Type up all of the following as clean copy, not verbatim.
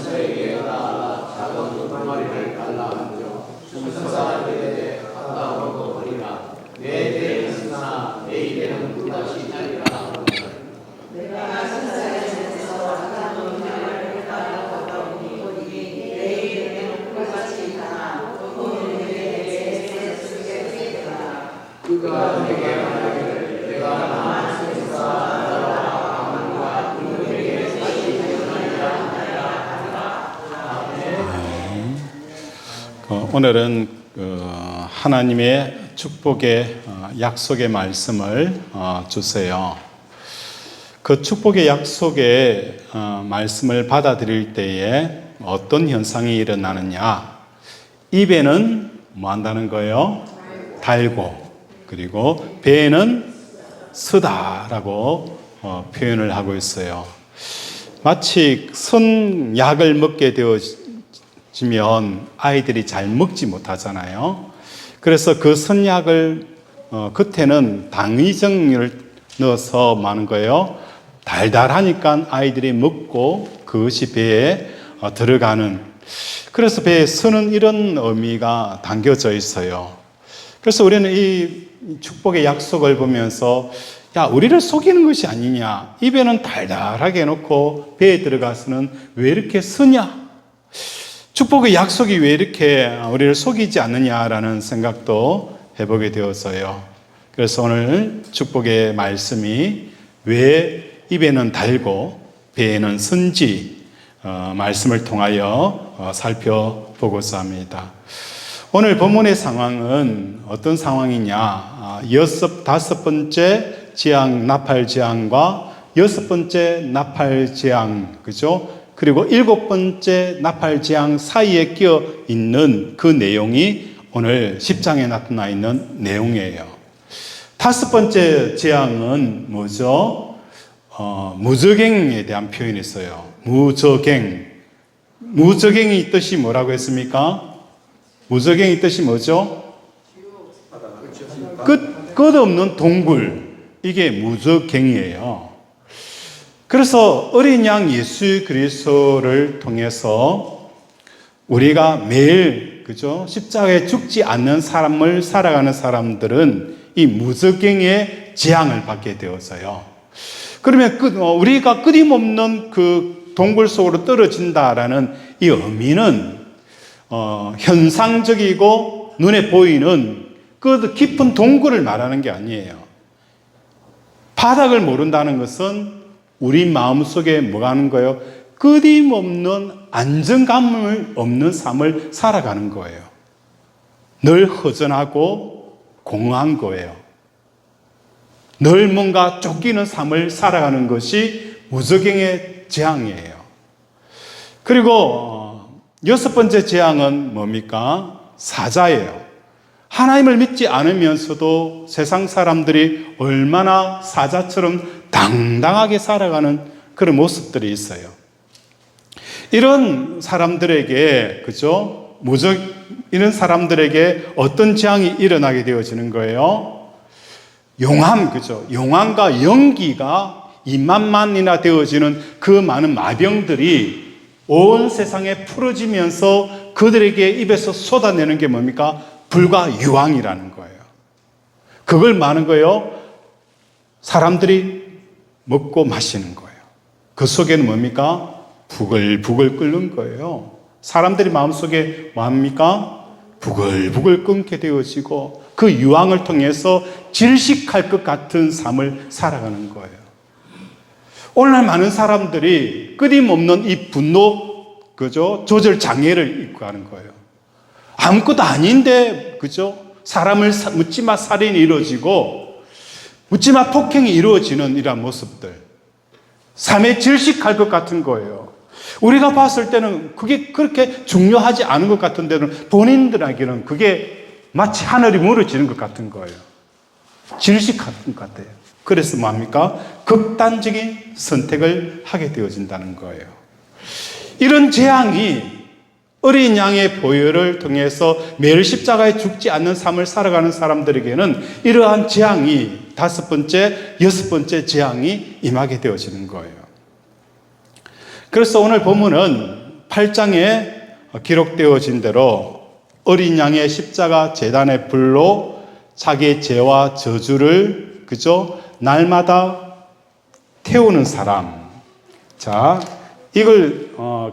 저에게 따라 작은 덩어리를 달라 하죠. 죽은 사람에게 갖다 먹어버리라. 내 배는 쓰나 내 입에는 꿀다시 달리라. 내가 선사에서 작은 덩어리를 달라 먹어보니 내 입에는 꿀같이 있다. 그는 내게 속에 있다. 그가 내게 말하기를 내가 나만 세사 오늘은 하나님의 축복의 약속의 말씀을 주세요. 그 축복의 약속의 말씀을 받아들일 때에 어떤 현상이 일어나느냐? 입에는 뭐 한다는 거예요? 달고, 그리고 배에는 쓰다라고 표현을 하고 있어요. 마치 선약을 먹게 되어지면 아이들이 잘 먹지 못하잖아요. 그래서 그 선약을 겉에는 당위정을 넣어서 뭐 하는 거예요? 달달하니까 아이들이 먹고 그것이 배에 들어가는, 그래서 배에 쓰는 이런 의미가 담겨져 있어요. 그래서 우리는 이 축복의 약속을 보면서 야, 우리를 속이는 것이 아니냐, 입에는 달달하게 해놓고 배에 들어가서는 왜 이렇게 쓰냐, 축복의 약속이 왜 이렇게 우리를 속이지 않느냐라는 생각도 해보게 되었어요. 그래서 오늘 축복의 말씀이 왜 입에는 달고 배에는 쓴지 말씀을 통하여 살펴보고자 합니다. 오늘 본문의 상황은 어떤 상황이냐, 다섯 번째 재앙, 나팔 재앙과 여섯 번째 나팔 재앙, 그죠? 그리고 일곱 번째 나팔 재앙 사이에 끼어 있는 그 내용이 오늘 10장에 나타나 있는 내용이에요. 다섯 번째 재앙은 뭐죠? 무저갱에 대한 표현이 있어요. 무저갱. 무저갱이 뜻이 뭐라고 했습니까? 무저갱이 뜻이 뭐죠? 끝없는 동굴. 이게 무저갱이에요. 그래서 어린 양 예수 그리스도를 통해서 우리가 매일, 그죠? 십자가에 죽지 않는 삶을 살아가는 사람들은 이 무저갱의 재앙을 받게 되어서요. 그러면 우리가 끊임없는 그 동굴 속으로 떨어진다라는 이 의미는 현상적이고 눈에 보이는 그 깊은 동굴을 말하는 게 아니에요. 바닥을 모른다는 것은 우리 마음속에 뭐가 하는 거예요? 끊임없는 안정감을 없는 삶을 살아가는 거예요. 늘 허전하고 공허한 거예요. 늘 뭔가 쫓기는 삶을 살아가는 것이 무저갱의 재앙이에요. 그리고 여섯 번째 재앙은 뭡니까? 사자예요. 하나님을 믿지 않으면서도 세상 사람들이 얼마나 사자처럼 당당하게 살아가는 그런 모습들이 있어요. 이런 사람들에게, 그죠? 이런 사람들에게 어떤 재앙이 일어나게 되어지는 거예요? 용암, 그죠? 용암과 연기가 2만만이나 되어지는 그 많은 마병들이 온 세상에 풀어지면서 그들에게 입에서 쏟아내는 게 뭡니까? 불과 유황이라는 거예요. 그걸 많은 거예요. 사람들이 먹고 마시는 거예요. 그 속에는 뭡니까? 부글부글 끓는 거예요. 사람들이 마음속에 뭡니까? 부글부글 끓게 되어지고 그 유황을 통해서 질식할 것 같은 삶을 살아가는 거예요. 오늘날 많은 사람들이 끊임없는 이 분노, 그죠? 조절 장애를 입고 가는 거예요. 아무것도 아닌데, 그죠? 사람을 묻지마 살인이 이루어지고 묻지마 폭행이 이루어지는 이러한 모습들, 삶에 질식할 것 같은 거예요. 우리가 봤을 때는 그게 그렇게 중요하지 않은 것 같은데는 본인들에게는 그게 마치 하늘이 무너지는 것 같은 거예요. 질식하는 것 같아요. 그래서 뭡니까? 극단적인 선택을 하게 되어진다는 거예요. 이런 재앙이 어린 양의 보혈을 통해서 매일 십자가에 죽지 않는 삶을 살아가는 사람들에게는 이러한 재앙이 다섯 번째, 여섯 번째 재앙이 임하게 되어지는 거예요. 그래서 오늘 본문은 8장에 기록되어진 대로 어린 양의 십자가 제단의 불로 자기의 죄와 저주를 그죠? 날마다 태우는 사람. 자, 이걸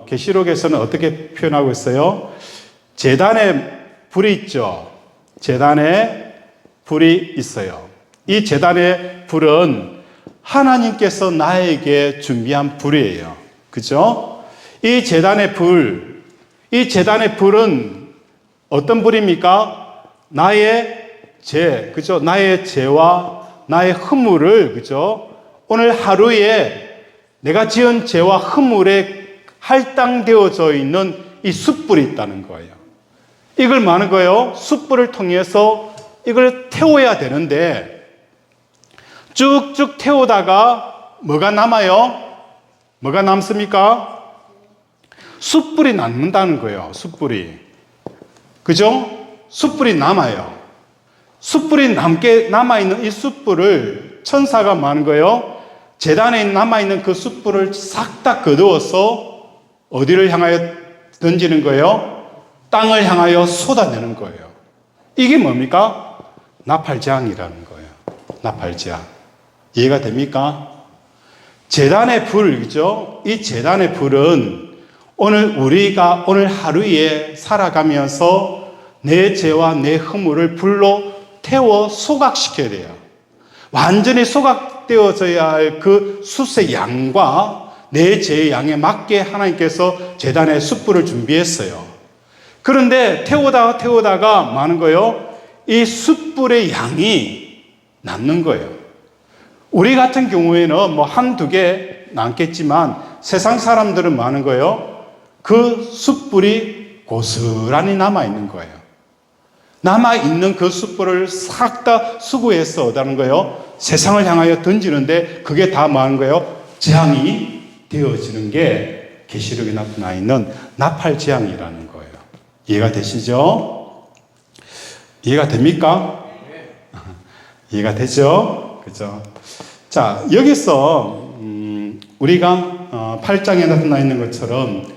계시록에서는 어떻게 표현하고 있어요? 제단에 불이 있죠. 제단에 불이 있어요. 이 제단의 불은 하나님께서 나에게 준비한 불이에요. 그죠? 이 제단의 불은 어떤 불입니까? 나의 죄, 그죠? 나의 죄와 나의 허물을, 그죠? 오늘 하루에 내가 지은 죄와 허물에 할당되어져 있는 이 숯불이 있다는 거예요. 이걸 뭐 하는 거예요? 숯불을 통해서 이걸 태워야 되는데 쭉쭉 태우다가 뭐가 남아요? 뭐가 남습니까? 숯불이 남는다는 거예요. 숯불이. 그죠? 숯불이 남아요. 숯불이 남아있는 이 숯불을 천사가 뭐 하는 거예요? 제단에 남아있는 그 숯불을 싹 다 거두어서 어디를 향하여 던지는 거예요? 땅을 향하여 쏟아내는 거예요. 이게 뭡니까? 나팔재앙이라는 거예요. 나팔재앙. 이해가 됩니까? 제단의 불, 그죠? 이 제단의 불은 우리가 오늘 하루에 살아가면서 내 죄와 내 허물을 불로 태워 소각시켜야 돼요. 완전히 소각되어져야 할 그 숯의 양과 내 죄의 양에 맞게 하나님께서 제단에 숯불을 준비했어요. 그런데 태우다가 뭐 하는 거예요? 이 숯불의 양이 남는 거예요. 우리 같은 경우에는 뭐 한두 개 남겠지만 세상 사람들은 뭐 하는 거예요? 그 숯불이 고스란히 남아있는 거예요. 남아있는 그 숯불을 싹 다 수거해서 어다는 거예요? 세상을 향하여 던지는데 그게 다 뭐 하는 거예요? 재앙이 되어지는 게 계시록에 나타나 있는 나팔재앙이라는 거예요. 이해가 되시죠? 이해가 됩니까? 이해가 되죠? 그죠? 자, 여기서 우리가 8장에 나타나 있는 것처럼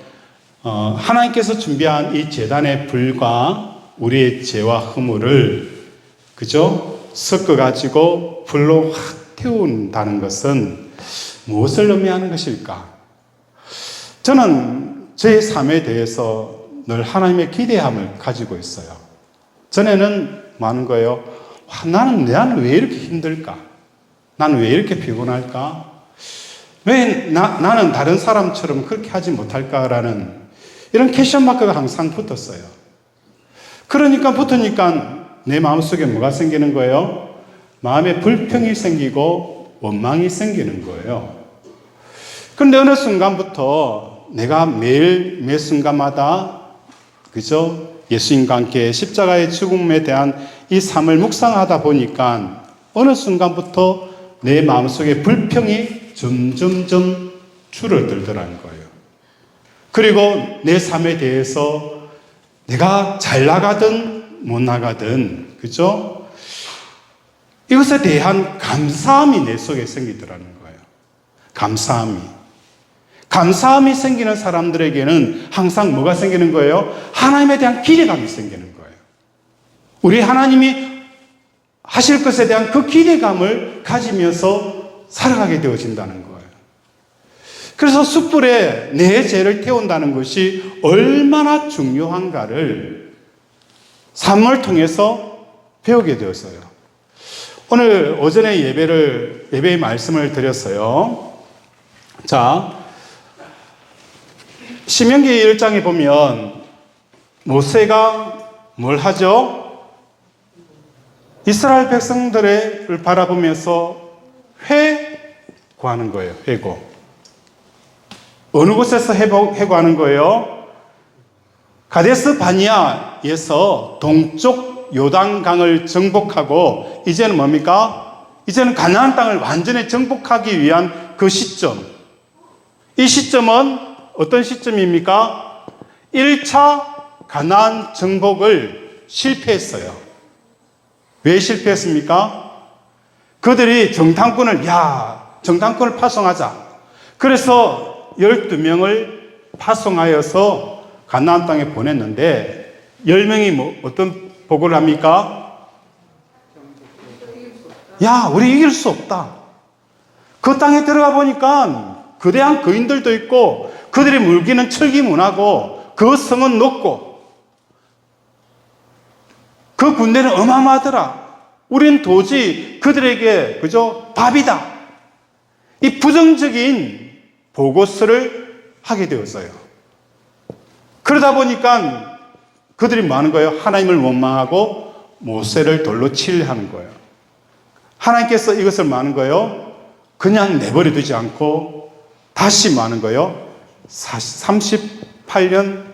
하나님께서 준비한 이 제단의 불과 우리의 죄와 허물을 그죠? 섞어가지고 불로 확 태운다는 것은 무엇을 의미하는 것일까? 저는 제 삶에 대해서 늘 하나님의 기대함을 가지고 있어요. 전에는 많은 거예요. 나는 왜 이렇게 힘들까? 나는 왜 이렇게 피곤할까? 왜 나는 다른 사람처럼 그렇게 하지 못할까라는 이런 퀘스천 마크가 항상 붙었어요. 그러니까 붙으니까 내 마음속에 뭐가 생기는 거예요? 마음에 불평이 생기고 원망이 생기는 거예요. 그런데 어느 순간부터 내가 매일 매 순간마다 그죠? 예수님과 함께 십자가의 죽음에 대한 이 삶을 묵상하다 보니까 어느 순간부터 내 마음속에 불평이 점점점 줄어들더라는 거예요. 그리고 내 삶에 대해서 내가 잘 나가든 못 나가든 그죠? 이것에 대한 감사함이 내 속에 생기더라는 거예요. 감사함이 생기는 사람들에게는 항상 뭐가 생기는 거예요? 하나님에 대한 기대감이 생기는 거예요. 우리 하나님이 하실 것에 대한 그 기대감을 가지면서 살아가게 되어진다는 거예요. 그래서 숯불에 내 죄를 태운다는 것이 얼마나 중요한가를 삶을 통해서 배우게 되었어요. 오늘 오전에 예배의 말씀을 드렸어요. 자, 신명기 1장에 보면 모세가 뭘 하죠? 이스라엘 백성들을 바라보면서 회고하는 거예요. 회고. 어느 곳에서 회고하는 거예요? 가데스 바니아에서 동쪽 요단강을 정복하고 이제는 뭡니까? 이제는 가나안 땅을 완전히 정복하기 위한 그 시점. 이 시점은 어떤 시점입니까? 1차 가나안 정복을 실패했어요. 왜 실패했습니까? 그들이 정탐꾼을 파송하자. 그래서 12명을 파송하여서 가나안 땅에 보냈는데 10명이 어떤 보고를 합니까? 야, 우리 이길 수 없다. 그 땅에 들어가 보니까 거대한 거인들도 있고 그들의 물기는 철기 문화고 그 성은 높고 그 군대는 어마어마하더라. 우린 도저히 그들에게 그저 밥이다. 이 부정적인 보고서를 하게 되었어요. 그러다 보니까 그들이 뭐 하는 거예요? 하나님을 원망하고 모세를 돌로 치려하는 거예요. 하나님께서 이것을 뭐 하는 거예요? 그냥 내버려 두지 않고 다시 뭐 하는 거예요? 38년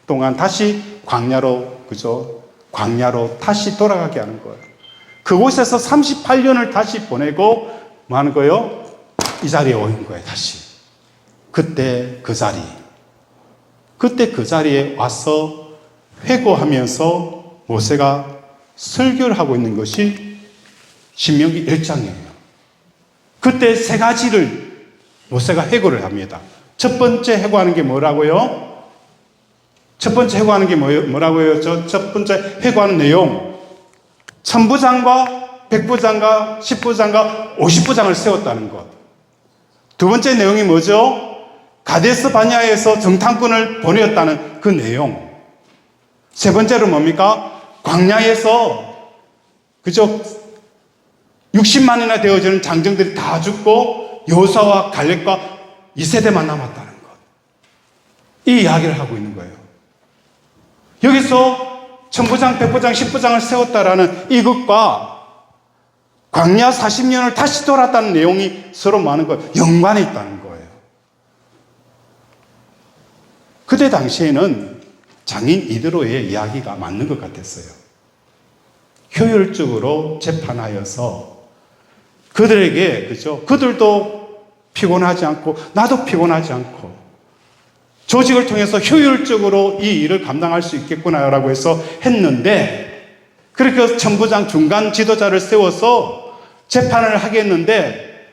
동안 다시 광야로, 그죠? 광야로 다시 돌아가게 하는 거예요. 그곳에서 38년을 다시 보내고 뭐 하는 거예요? 이 자리에 오는 거예요, 다시. 그때 그 자리에 와서 회고하면서 모세가 설교를 하고 있는 것이 신명기 1장이에요. 그때 세 가지를 모세가 회고를 합니다. 첫 번째 회고하는 게 뭐라고요? 첫 번째 회고하는 게 뭐라고요? 첫 번째 회고하는 내용. 천부장과 백부장과 십부장과 50부장을 세웠다는 것. 두 번째 내용이 뭐죠? 가데스 바냐에서 정탐꾼을 보내었다는 그 내용. 세 번째로 뭡니까? 광야에서 그저 60만이나 되어지는 장정들이 다 죽고 여호수아와 갈렙과 2세대만 남았다는 것. 이 이야기를 하고 있는 거예요. 여기서 천부장, 백부장, 십부장을 세웠다라는 이것과 광야 40년을 다시 돌았다는 내용이 서로 많은 거예요. 연관이 있다는 거예요. 그때 당시에는 장인 이드로의 이야기가 맞는 것 같았어요. 효율적으로 재판하여서 그들에게, 그죠? 그들도 피곤하지 않고 나도 피곤하지 않고 조직을 통해서 효율적으로 이 일을 감당할 수 있겠구나라고 해서 했는데, 그렇게 천부장 중간 지도자를 세워서 재판을 하겠는데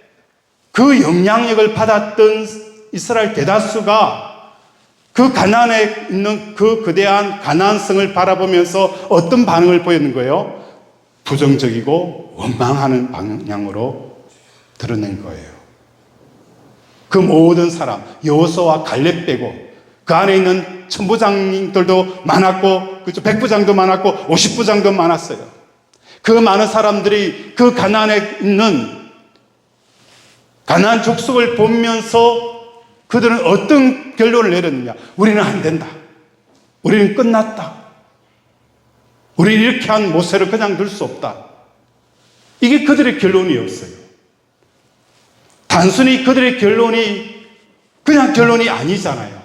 그 영향력을 받았던 이스라엘 대다수가 그 가나안에 있는 그 거대한 가나안성을 바라보면서 어떤 반응을 보였는 거예요? 부정적이고 원망하는 방향으로 드러낸 거예요. 그 모든 사람, 여호수아와 갈렙 빼고 그 안에 있는 천부장들도 많았고, 그렇죠? 백부장도 많았고, 50부장도 많았어요. 그 많은 사람들이 그 가나안에 있는 가나안 족속을 보면서 그들은 어떤 결론을 내렸느냐? 우리는 안 된다. 우리는 끝났다. 우리는 이렇게 한 모세를 그냥 둘 수 없다. 이게 그들의 결론이었어요. 단순히 그들의 결론이 그냥 결론이 아니잖아요.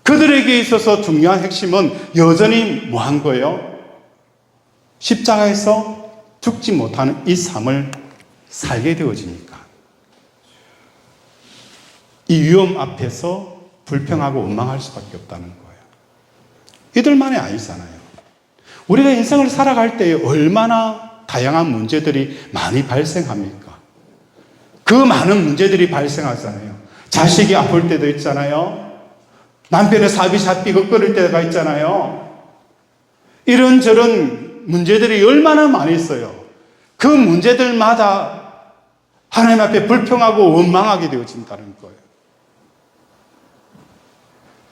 그들에게 있어서 중요한 핵심은 여전히 뭐 한 거예요? 십자가에서 죽지 못하는 이 삶을 살게 되어지니까. 이 위험 앞에서 불평하고 원망할 수밖에 없다는 거예요. 이들만이 아니잖아요. 우리가 인생을 살아갈 때 얼마나 다양한 문제들이 많이 발생합니까? 그 많은 문제들이 발생하잖아요. 자식이 아플 때도 있잖아요. 남편의 사업이 잡히고 끓을 때가 있잖아요. 이런저런 문제들이 얼마나 많이 있어요. 그 문제들마다 하나님 앞에 불평하고 원망하게 되어진다는 거예요.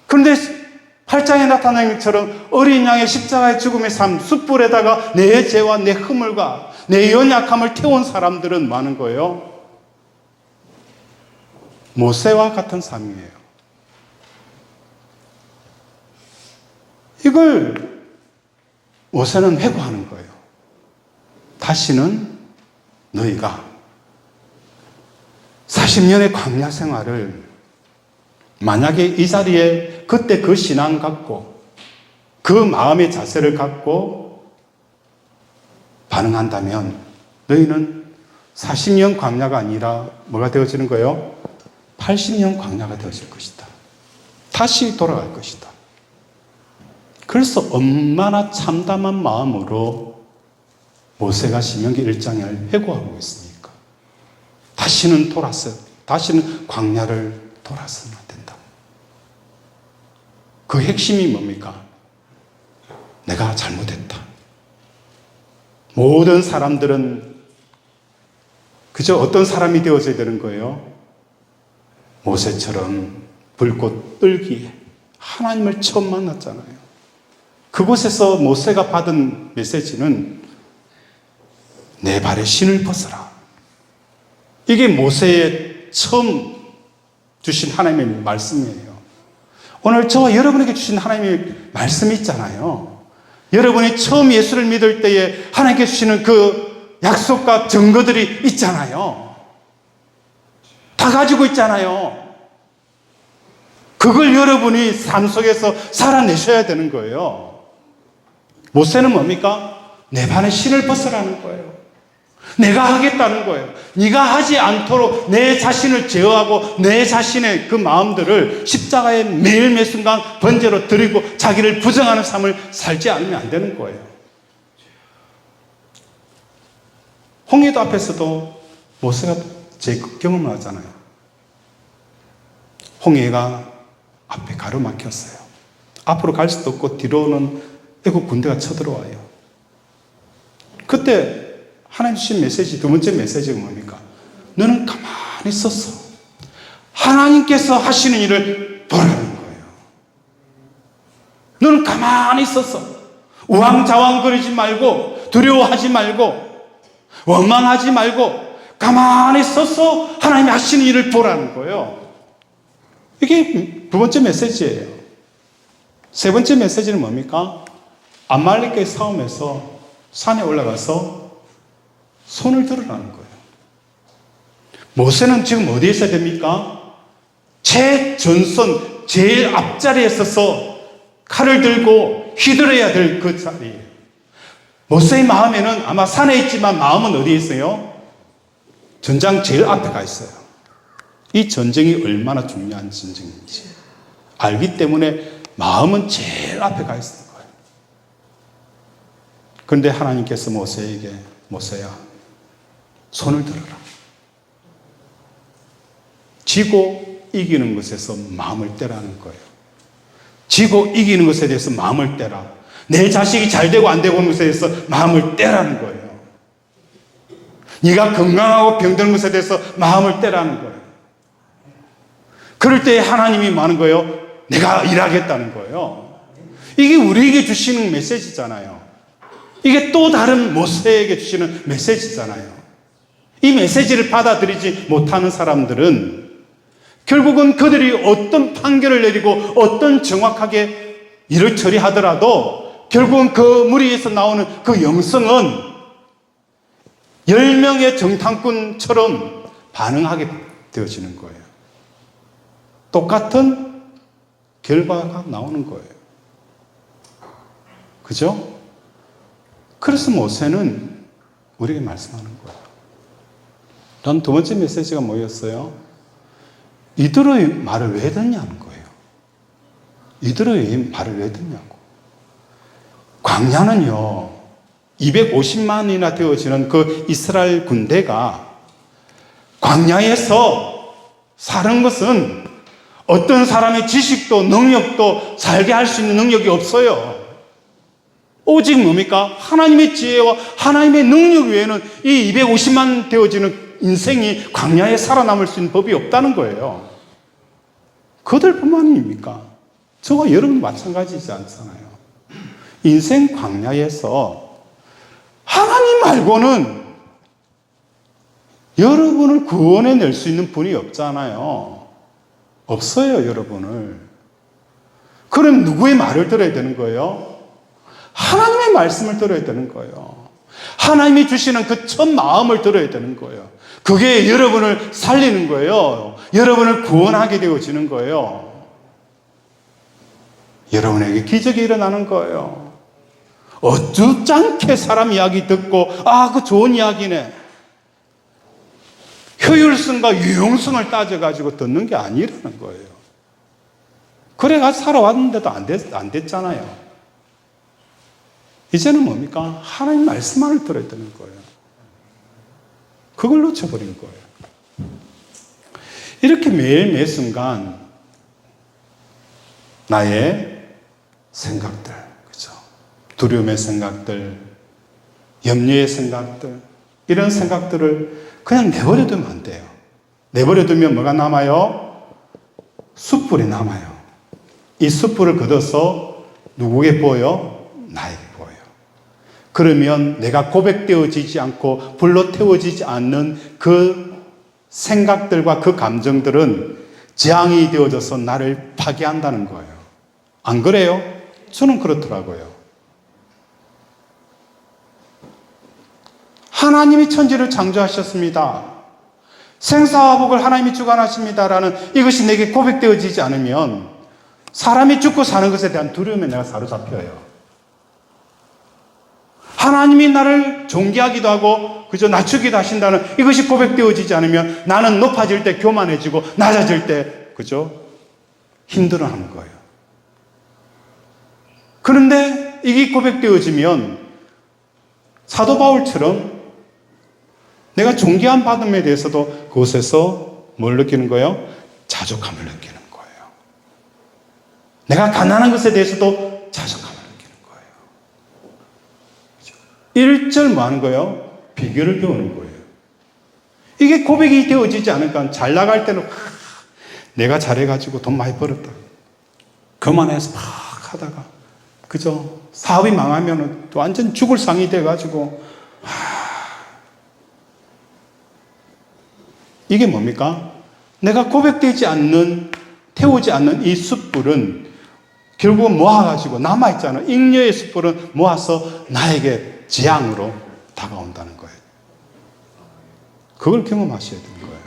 그런데 8장에 나타난 것처럼 어린 양의 십자가의 죽음의 삶, 숯불에다가 내 죄와 내 허물과 내 연약함을 태운 사람들은 많은 거예요. 모세와 같은 삶이에요. 이걸 모세는 회고하는 거예요. 다시는 너희가 40년의 광야 생활을 만약에 이 자리에 그때 그 신앙 갖고 그 마음의 자세를 갖고 반응한다면 너희는 40년 광야가 아니라 뭐가 되어지는 거예요? 80년 광야가 되어질 것이다. 다시 돌아갈 것이다. 그래서 얼마나 참담한 마음으로 모세가 신명기 1장을 회고하고 있습니까? 다시는 광야를 돌아서는 안 된다. 그 핵심이 뭡니까? 내가 잘못했다. 모든 사람들은 그저 어떤 사람이 되어져야 되는 거예요? 모세처럼 불꽃 떨기에 하나님을 처음 만났잖아요. 그곳에서 모세가 받은 메시지는 내 발에 신을 벗어라. 이게 모세의 처음 주신 하나님의 말씀이에요. 오늘 저와 여러분에게 주신 하나님의 말씀이 있잖아요. 여러분이 처음 예수를 믿을 때에 하나님께 주시는 그 약속과 증거들이 있잖아요. 다 가지고 있잖아요. 그걸 여러분이 삶 속에서 살아내셔야 되는 거예요. 모세는 뭡니까? 내 발에 신을 벗으라는 거예요. 내가 하겠다는 거예요. 네가 하지 않도록 내 자신을 제어하고 내 자신의 그 마음들을 십자가에 매일 순간 번제로 드리고 자기를 부정하는 삶을 살지 않으면 안 되는 거예요. 홍해도 앞에서도 모세가 제 경험을 하잖아요. 홍해가 앞에 가로막혔어요. 앞으로 갈 수도 없고 뒤로는 애국 군대가 쳐들어와요. 그때 하나님 주신 메시지, 두 번째 메시지가 뭡니까? 너는 가만히 있었어. 하나님께서 하시는 일을 보라는 거예요. 너는 가만히 있었어. 우왕좌왕거리지 말고, 두려워하지 말고, 원망하지 말고, 가만히 있어서 하나님이 하시는 일을 보라는 거예요. 이게 두 번째 메시지예요. 세 번째 메시지는 뭡니까? 아말렉과의 싸움에서 산에 올라가서 손을 들으라는 거예요. 모세는 지금 어디에 있어야 됩니까? 최전선, 제일 앞자리에 서서 칼을 들고 휘둘러야 될 그 자리예요. 모세의 마음에는 아마 산에 있지만 마음은 어디에 있어요? 전장 제일 앞에 가 있어요. 이 전쟁이 얼마나 중요한 전쟁인지 알기 때문에 마음은 제일 앞에 가 있는 거예요. 그런데 하나님께서 모세에게 모세야 손을 들어라. 지고 이기는 것에서 마음을 떼라는 거예요. 지고 이기는 것에 대해서 마음을 떼라. 내 자식이 잘 되고 안 되고 하는 것에 대해서 마음을 떼라는 거예요. 네가 건강하고 병드는 것에 대해서 마음을 떼라는 거예요. 그럴 때 하나님이 뭐 하는 거예요? 내가 일하겠다는 거예요. 이게 우리에게 주시는 메시지잖아요. 이게 또 다른 모세에게 주시는 메시지잖아요. 이 메시지를 받아들이지 못하는 사람들은 결국은 그들이 어떤 판결을 내리고 어떤 정확하게 일을 처리하더라도 결국은 그 무리에서 나오는 그 영성은 10명의 정탐꾼처럼 반응하게 되어지는 거예요. 똑같은 결과가 나오는 거예요. 그죠? 그래서 모세는 우리에게 말씀하는 거예요. 난 두 번째 메시지가 뭐였어요? 이들의 말을 왜 듣냐는 거예요. 이들의 말을 왜 듣냐고. 광야는요, 250만이나 되어지는 그 이스라엘 군대가 광야에서 사는 것은 어떤 사람의 지식도 능력도 살게 할 수 있는 능력이 없어요. 오직 뭡니까? 하나님의 지혜와 하나님의 능력 외에는 이 250만 되어지는 인생이 광야에 살아남을 수 있는 법이 없다는 거예요. 그들뿐만입니까? 저와 여러분 마찬가지지 않잖아요. 인생 광야에서 하나님 말고는 여러분을 구원해낼 수 있는 분이 없잖아요. 없어요, 여러분을. 그럼 누구의 말을 들어야 되는 거예요? 하나님의 말씀을 들어야 되는 거예요. 하나님이 주시는 그 첫 마음을 들어야 되는 거예요. 그게 여러분을 살리는 거예요. 여러분을 구원하게 되어지는 거예요. 여러분에게 기적이 일어나는 거예요. 어쩌짱게 사람 이야기 듣고 그 좋은 이야기네. 효율성과 유용성을 따져가지고 듣는 게 아니라는 거예요. 그래가 살아왔는데도 안 됐잖아요. 이제는 뭡니까? 하나님 말씀만을 들어야 되는 거예요. 그걸 놓쳐버린 거예요. 이렇게 매일 매 순간 나의 생각들, 그죠? 두려움의 생각들, 염려의 생각들, 이런 생각들을 그냥 내버려 두면 안 돼요. 내버려 두면 뭐가 남아요? 숯불이 남아요. 이 숯불을 걷어서 누구에게 보여? 나에게 보여요. 그러면 내가 고백되어지지 않고 불로 태워지지 않는 그 생각들과 그 감정들은 재앙이 되어져서 나를 파괴한다는 거예요. 안 그래요? 저는 그렇더라고요. 하나님이 천지를 창조하셨습니다. 생사화복을 하나님이 주관하십니다라는 이것이 내게 고백되어지지 않으면 사람이 죽고 사는 것에 대한 두려움에 내가 사로잡혀요. 하나님이 나를 존귀하기도 하고 그저 낮추기도 하신다는 이것이 고백되어지지 않으면 나는 높아질 때 교만해지고 낮아질 때 그죠? 힘들어하는 거예요. 그런데 이게 고백되어지면 사도 바울처럼 내가 존귀한 받음에 대해서도 그곳에서 뭘 느끼는 거예요? 자족함을 느끼는 거예요. 내가 가난한 것에 대해서도 자족함을 느끼는 거예요. 1절 뭐 하는 거예요? 비결을 배우는 거예요. 이게 고백이 되어지지 않으니까 잘 나갈 때는 내가 잘해가지고 돈 많이 벌었다. 그만해서 막 하다가 그죠? 사업이 망하면 또 완전 죽을 상이 돼가지고 이게 뭡니까? 내가 고백되지 않는, 태우지 않는 이 숯불은 결국은 모아가지고 남아있잖아요. 잉여의 숯불은 모아서 나에게 재앙으로 다가온다는 거예요. 그걸 경험하셔야 되는 거예요.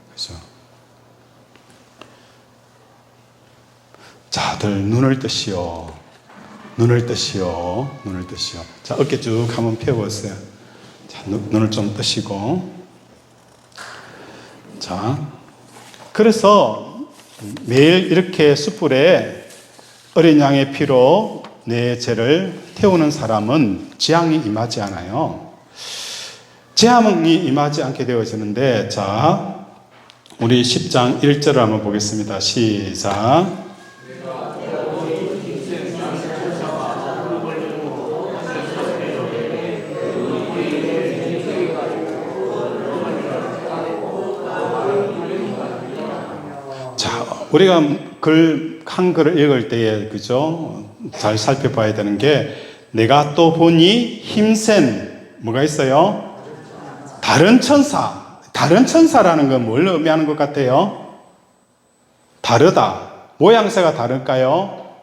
그렇죠? 자, 들 눈을 뜨시오. 눈을 뜨시오. 눈을 뜨시오. 자, 어깨 쭉 한번 펴보세요. 자, 눈을 좀 뜨시고. 자, 그래서 매일 이렇게 숯불에 어린 양의 피로 내 죄를 태우는 사람은 재앙이 임하지 않아요. 재앙이 임하지 않게 되어지는데, 자, 우리 10장 1절을 한번 보겠습니다. 시작. 우리가 한글을 읽을 때에, 그죠? 잘 살펴봐야 되는 게, 내가 또 보니 힘센, 뭐가 있어요? 다른 천사. 다른 천사라는 건 뭘 의미하는 것 같아요? 다르다. 모양새가 다를까요?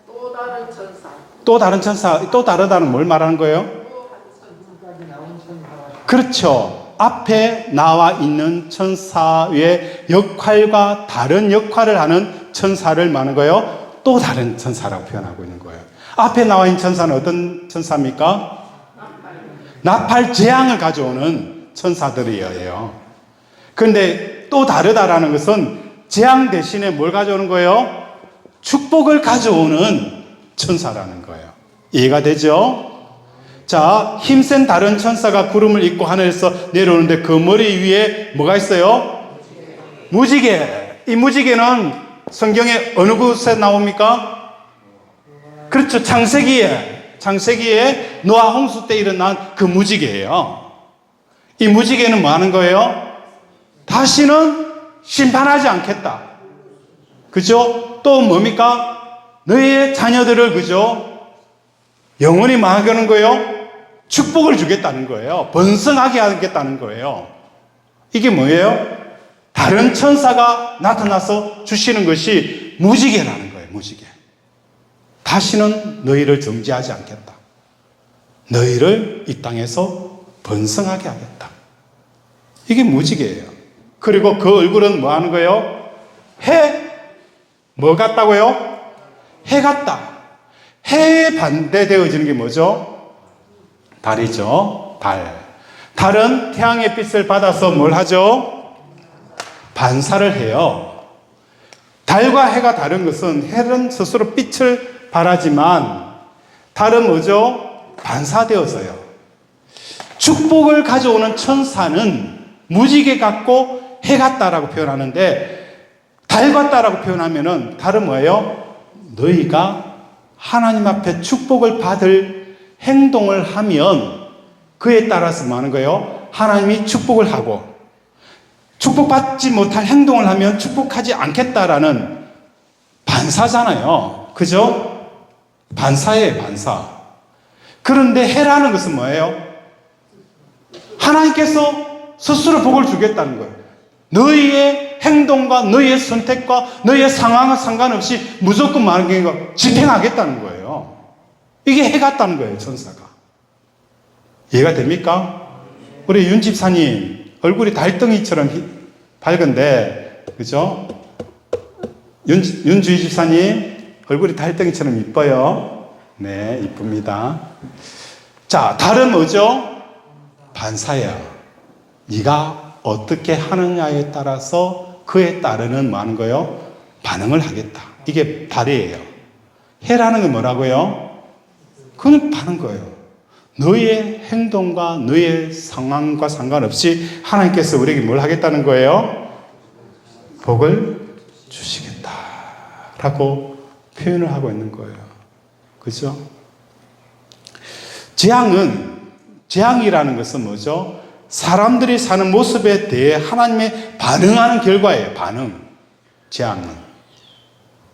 또 다른 천사. 또 다른 천사. 또 다르다는 뭘 말하는 거예요? 그렇죠. 앞에 나와 있는 천사의 역할과 다른 역할을 하는 천사를 말하는 거예요. 또 다른 천사라고 표현하고 있는 거예요. 앞에 나와 있는 천사는 어떤 천사입니까? 나팔 재앙을 가져오는 천사들이에요. 그런데 또 다르다라는 것은 재앙 대신에 뭘 가져오는 거예요? 축복을 가져오는 천사라는 거예요. 이해가 되죠? 자, 힘센 다른 천사가 구름을 입고 하늘에서 내려오는데 그 머리 위에 뭐가 있어요? 무지개. 이 무지개는 성경에 어느 곳에 나옵니까? 그렇죠. 창세기에 노아 홍수 때 일어난 그 무지개예요. 이 무지개는 뭐 하는 거예요? 다시는 심판하지 않겠다. 그죠? 또 뭡니까? 너희의 자녀들을, 그죠? 영원히 망하게 하는 거예요? 축복을 주겠다는 거예요. 번성하게 하겠다는 거예요. 이게 뭐예요? 다른 천사가 나타나서 주시는 것이 무지개라는 거예요. 무지개. 다시는 너희를 정죄하지 않겠다. 너희를 이 땅에서 번성하게 하겠다. 이게 무지개예요. 그리고 그 얼굴은 뭐 하는 거예요? 뭐 같다고요? 해 같다. 해에 반대되어지는 게 뭐죠? 달이죠. 달은 태양의 빛을 받아서 뭘 하죠? 반사를 해요. 달과 해가 다른 것은 해는 스스로 빛을 발하지만 달은 뭐죠? 반사되어서요. 축복을 가져오는 천사는 무지개 같고 해 같다라고 표현하는데 달 같다라고 표현하면은 달은 뭐예요? 너희가 하나님 앞에 축복을 받을 행동을 하면 그에 따라서 뭐 하는 거예요? 하나님이 축복을 하고, 축복받지 못할 행동을 하면 축복하지 않겠다라는 반사잖아요. 그죠? 반사예요, 반사. 그런데 해라는 것은 뭐예요? 하나님께서 스스로 복을 주겠다는 거예요. 너희의 행동과 너희의 선택과 너희의 상황과 상관없이 무조건 많은 거 집행하겠다는 거예요. 이게 해 같다는 거예요, 천사가. 이해가 됩니까? 우리 윤 집사님 얼굴이 달덩이처럼 밝은데, 그죠? 윤주희 집사님 얼굴이 달덩이처럼 이뻐요. 네, 이쁩니다. 자, 달은 뭐죠? 반사야. 네가 어떻게 하느냐에 따라서 그에 따르는 뭐 하는 거예요? 반응을 하겠다. 이게 달이에요. 해라는 건 뭐라고요? 그건 반응 거예요. 너의 행동과 너의 상황과 상관없이 하나님께서 우리에게 뭘 하겠다는 거예요? 복을 주시겠다 라고 표현을 하고 있는 거예요. 그죠? 재앙이라는 것은 뭐죠? 사람들이 사는 모습에 대해 하나님의 반응하는 결과예요. 반응. 재앙은.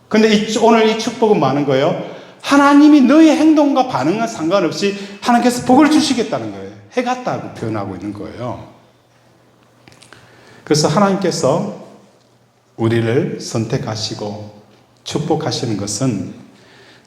근데 오늘 이 축복은 많은 거예요. 하나님이 너의 행동과 반응과 상관없이 하나님께서 복을 주시겠다는 거예요. 해 같다고 표현하고 있는 거예요. 그래서 하나님께서 우리를 선택하시고 축복하시는 것은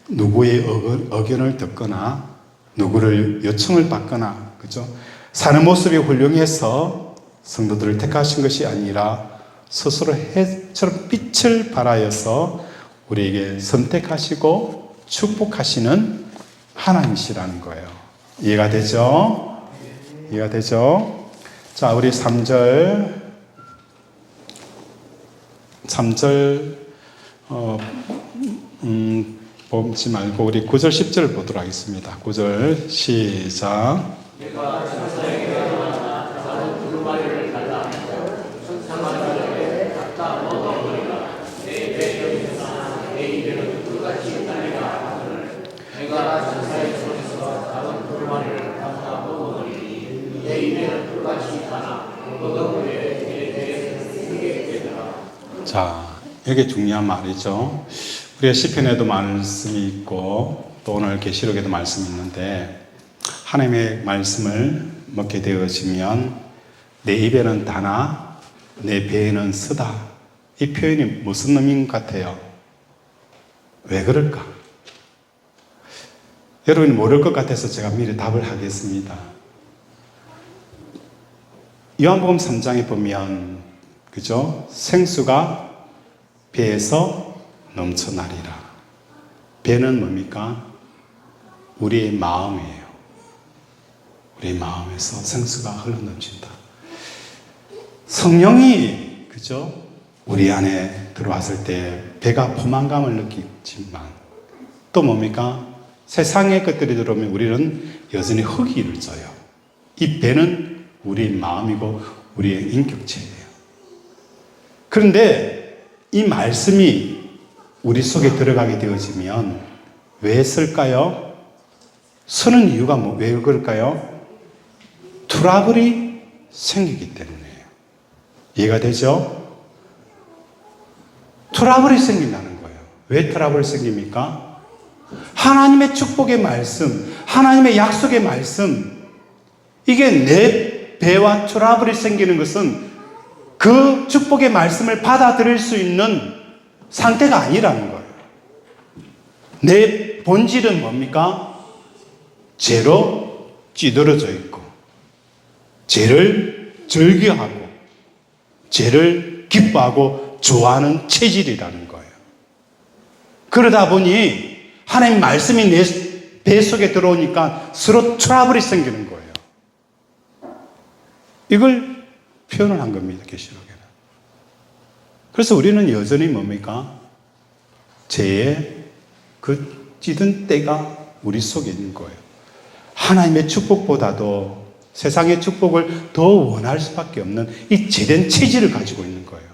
누구의 의견을 듣거나 누구를 요청을 받거나, 그죠? 사는 모습이 훌륭해서 성도들을 택하신 것이 아니라 스스로 해처럼 빛을 발하여서 우리에게 선택하시고 축복하시는 하나님이시라는 거예요. 이해가 되죠? 이해가 되죠? 자, 우리 3절 보지 말고 우리 9절 10절 보도록 하겠습니다. 9절 시작. 내가 천사에게 일어나 다른 두루마리를 달라 천사마저에게 갖다 먹어버리라. 내 배경에서 내 입에는 불같이 달리라 하거늘 내가 천사의 손에서 다른 두루마리를 갖다 먹어버리니 내 입에는 불같이 타나 먹은 후에 내 배에서 크게 되더라. 자, 이게 중요한 말이죠. 우리가 시편에도 말씀이 있고 또 오늘 계시록에도 말씀이 있는데, 하나님의 말씀을 먹게 되어지면 내 입에는 다나 내 배에는 쓰다. 이 표현이 무슨 의미인 것 같아요? 왜 그럴까? 여러분이 모를 것 같아서 제가 미리 답을 하겠습니다. 요한복음 3장에 보면, 그죠? 생수가 배에서 넘쳐나리라. 배는 뭡니까? 우리의 마음이에요. 우리 마음에서 생수가 흘러넘친다. 성령이, 그죠? 우리 안에 들어왔을 때 배가 포만감을 느끼지만 또 뭡니까? 세상의 것들이 들어오면 우리는 여전히 흙이 져요. 이 배는 우리의 마음이고 우리의 인격체예요. 그런데 이 말씀이 우리 속에 들어가게 되어지면 왜 쓸까요? 쓰는 이유가 왜 그럴까요? 트러블이 생기기 때문이에요. 이해가 되죠? 트러블이 생긴다는 거예요. 왜 트러블이 생깁니까? 하나님의 축복의 말씀, 하나님의 약속의 말씀, 이게 내 배와 트러블이 생기는 것은 그 축복의 말씀을 받아들일 수 있는 상태가 아니라는 거예요. 내 본질은 뭡니까? 죄로 찌들어져 있고, 죄를 즐겨하고, 죄를 기뻐하고 좋아하는 체질이라는 거예요. 그러다 보니 하나님 말씀이 내 배 속에 들어오니까 서로 트러블이 생기는 거예요. 이걸 표현을 한 겁니다, 계시록에는. 그래서 우리는 여전히 뭡니까? 죄의 그 찌든 때가 우리 속에 있는 거예요. 하나님의 축복보다도 세상의 축복을 더 원할 수밖에 없는 이 죄된 체질을 가지고 있는 거예요.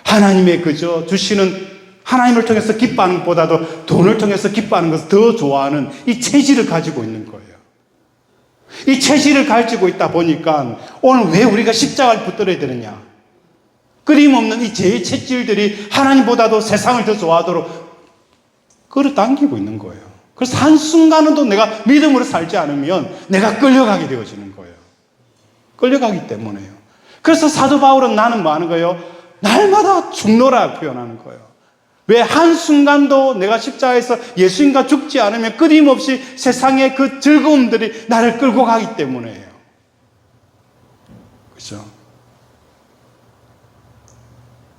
하나님의 그저 주시는 하나님을 통해서 기뻐하는 것보다도 돈을 통해서 기뻐하는 것을 더 좋아하는 이 체질을 가지고 있는 거예요. 이 체질을 가지고 있다 보니까 오늘 왜 우리가 십자가를 붙들어야 되느냐? 끊임없는 이 죄의 체질들이 하나님보다도 세상을 더 좋아하도록 끌어당기고 있는 거예요. 그래서 한순간도 내가 믿음으로 살지 않으면 내가 끌려가게 되어지는 거예요. 끌려가기 때문에요. 그래서 사도 바울은 나는 뭐 하는 거예요? 날마다 죽노라 표현하는 거예요. 왜 한순간도 내가 십자가에서 예수님과 죽지 않으면 끊임없이 세상의 그 즐거움들이 나를 끌고 가기 때문에요. 그렇죠?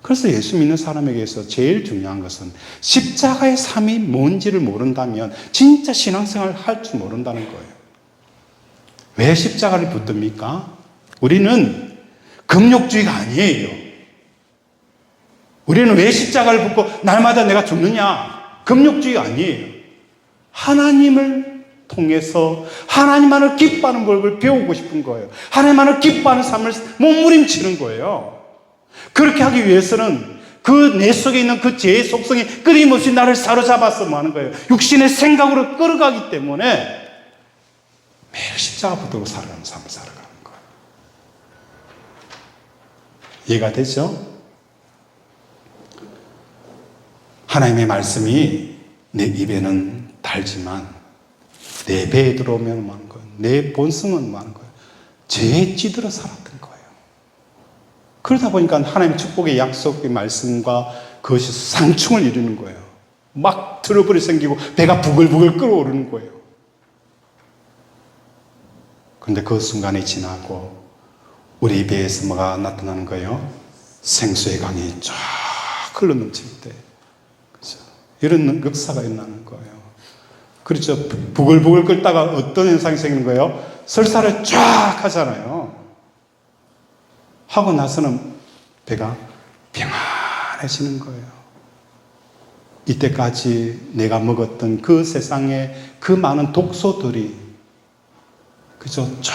그래서 예수 믿는 사람에게서 제일 중요한 것은 십자가의 삶이 뭔지를 모른다면 진짜 신앙생활을 할 줄 모른다는 거예요. 왜 십자가를 붙듭니까? 우리는 금욕주의가 아니에요. 우리는 왜 십자가를 붙고 날마다 내가 죽느냐? 금욕주의가 아니에요. 하나님을 통해서 하나님만을 기뻐하는 법을 배우고 싶은 거예요. 하나님만을 기뻐하는 삶을 몸부림치는 거예요. 그렇게 하기 위해서는 그 내 속에 있는 그 죄의 속성이 끊임없이 나를 사로잡아서 뭐 하는 거예요? 육신의 생각으로 끌어가기 때문에 매일 십자가 붙들고 살아가는 삶을 살아가는 거예요. 이해가 되죠? 하나님의 말씀이 내 입에는 달지만 내 배에 들어오면 많은 거예요. 내 본성은 많은 거예요. 죄에 찌들어 살았던 거예요. 그러다 보니까 하나님의 축복의 약속의 말씀과 그것이 상충을 이루는 거예요. 막 트러블이 생기고 배가 부글부글 끓어오르는 거예요. 그런데 그 순간이 지나고 우리 배에서 뭐가 나타나는 거예요? 생수의 강이 쫙 흘러넘칠 때 이런 역사가 일어나는 거예요. 그렇죠. 부글부글 끓다가 어떤 현상이 생기는 거예요? 설사를 쫙 하잖아요. 하고 나서는 배가 평안해지는 거예요. 이때까지 내가 먹었던 그 세상의 그 많은 독소들이 그죠? 쫙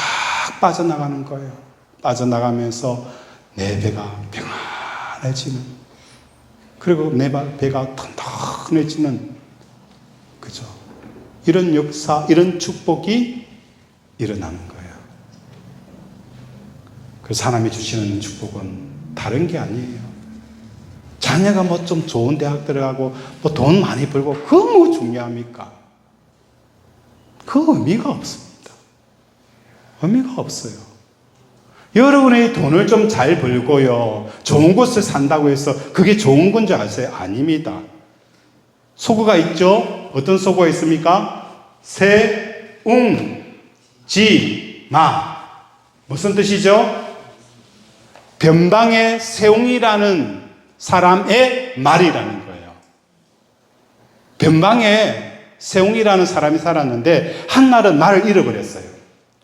빠져나가는 거예요. 빠져나가면서 내 배가 평안해지는, 그리고 내 배가 튼튼해지는, 그죠? 이런 역사, 이런 축복이 일어나는 거예요. 그래서 하나님이 주시는 축복은 다른 게 아니에요. 자녀가 뭐 좀 좋은 대학 들어가고 뭐 돈 많이 벌고 그거 뭐 중요합니까? 그 의미가 없습니다. 의미가 없어요. 여러분이 돈을 좀 잘 벌고요, 좋은 곳을 산다고 해서 그게 좋은 건 줄 아세요? 아닙니다. 소고가 있죠? 어떤 소고가 있습니까? 새, 웅, 지, 마. 무슨 뜻이죠? 변방의 세웅이라는 사람의 말이라는 거예요. 변방에 세웅이라는 사람이 살았는데 한날은 말을 잃어버렸어요.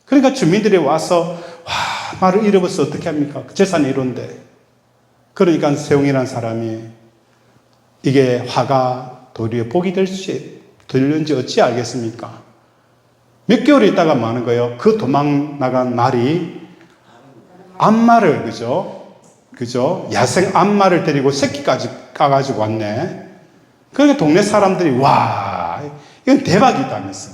그러니까 주민들이 와서 말을 잃어버려서 어떻게 합니까? 재산이 이런데. 그러니까 세웅이라는 사람이 이게 화가 도리어 복이 될는지 어찌 알겠습니까? 몇 개월 있다가 뭐 하는 거예요? 그 도망 나간 말이 암말을, 그죠? 야생 암말을 데리고 새끼까지 까가지고 왔네. 그러니까 동네 사람들이 와, 이건 대박이다 하면서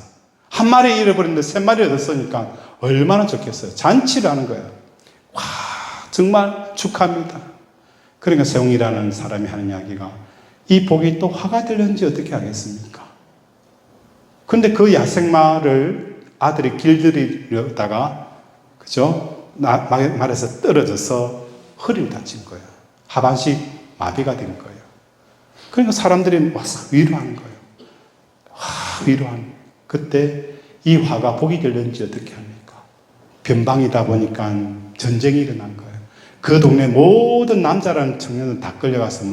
한 마리 잃어버렸는데 세 마리 얻었으니까 얼마나 좋겠어요. 잔치를 하는 거예요. 와, 정말 축하합니다. 그러니까 세웅이라는 사람이 하는 이야기가, 이 복이 또 화가 되는지 어떻게 하겠습니까? 근데 그 야생마를 아들이 길들이려다가, 그죠? 말에서 떨어져서 허리를 다친 거예요. 하반신 마비가 된 거예요. 그러니까 사람들이 와서 위로하는 거예요. 위로하는. 그때 이 화가 복이 되는지 어떻게 합니까? 변방이다 보니까 전쟁이 일어난 거예요. 그 동네 모든 남자라는 청년은 다 끌려가서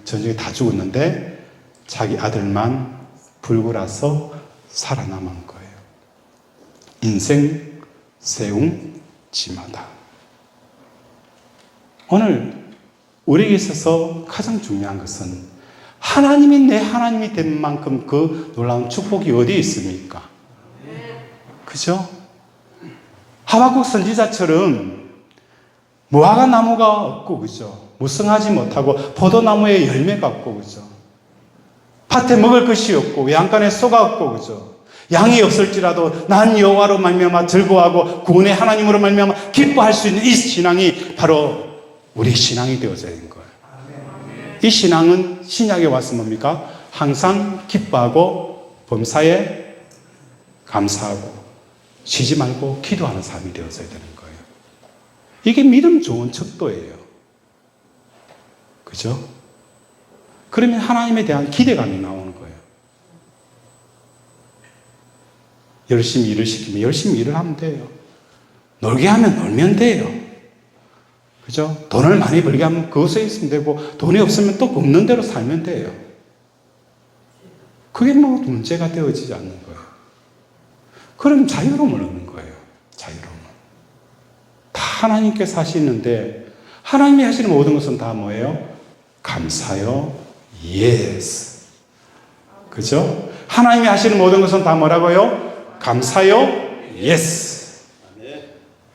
전쟁에 다 죽었는데 자기 아들만 불구라서 살아남은 거예요. 인생 세웅지마다. 오늘 우리에게 있어서 가장 중요한 것은 하나님이 내 하나님이 된 만큼 그 놀라운 축복이 어디에 있습니까? 그죠? 하박국 선지자처럼 무화과 나무가 없고, 그죠? 무성하지 못하고 포도나무에 열매가 없고, 그죠? 밭에 먹을 것이 없고 외양간에 소가 없고 그죠? 양이 없을지라도 난 여호와로 말미암아 즐거워하고 구원의 하나님으로 말미암아 기뻐할 수 있는 이 신앙이 바로 우리의 신앙이 되어져야 되는 거예요. 이 신앙은 신약에 와서 뭡니까? 항상 기뻐하고 범사에 감사하고 쉬지 말고 기도하는 삶이 되어져야 되는 거예요. 이게 믿음 좋은 척도예요. 그죠? 그러면 하나님에 대한 기대감이 나오는 거예요. 열심히 일을 시키면 열심히 일을 하면 돼요. 놀게 하면 놀면 돼요. 그죠? 돈을 많이 벌게 하면 그것에 있으면 되고, 돈이 없으면 또 없는 대로 살면 돼요. 그게 뭐 문제가 되어지지 않는 거예요. 그럼 자유로움을 얻는 거예요. 자유로움. 다 하나님께서 하시는데, 하나님이 하시는 모든 것은 다 뭐예요? 감사요. 예스. 그죠? 하나님이 하시는 모든 것은 다 뭐라고요? 감사요. 예스.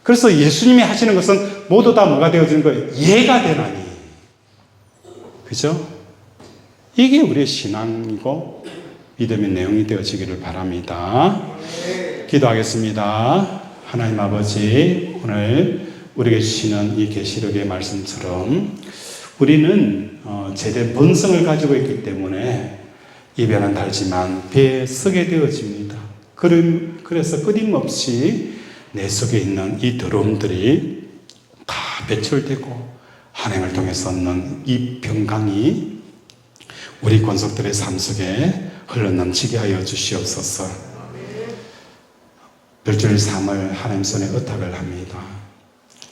그래서 예수님이 하시는 것은 모두 다 뭐가 되어지는 거예요? 예가 되나니. 그죠? 이게 우리의 신앙이고 믿음의 내용이 되어지기를 바랍니다. 기도하겠습니다. 하나님 아버지, 오늘 우리에게 주시는 이 계시록의 말씀처럼 우리는 제된 본성을 가지고 있기 때문에 입에는 달지만 배에 서게 되어집니다. 그래서 끊임없이 내 속에 있는 이 더러움들이 다 배출되고 하나님을 통해서 얻는 이 평강이 우리 권속들의 삶 속에 흘러넘치게 하여 주시옵소서. 별주일 삶을 하나님 손에 의탁을 합니다.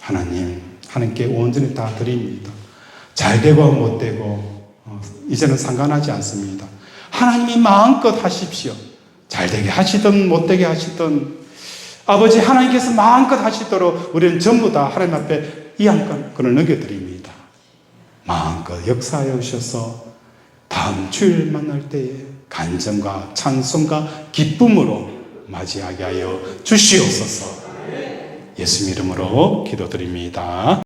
하나님께 온전히 다 드립니다. 잘 되고 못 되고 이제는 상관하지 않습니다. 하나님이 마음껏 하십시오. 잘 되게 하시든 못 되게 하시든 아버지 하나님께서 마음껏 하시도록 우리는 전부 다 하나님 앞에 이 안건을 넘겨드립니다. 마음껏 역사하여 주셔서 다음 주일 만날 때에 간증과 찬송과 기쁨으로 맞이하게 하여 주시옵소서. 예수 이름으로 기도드립니다.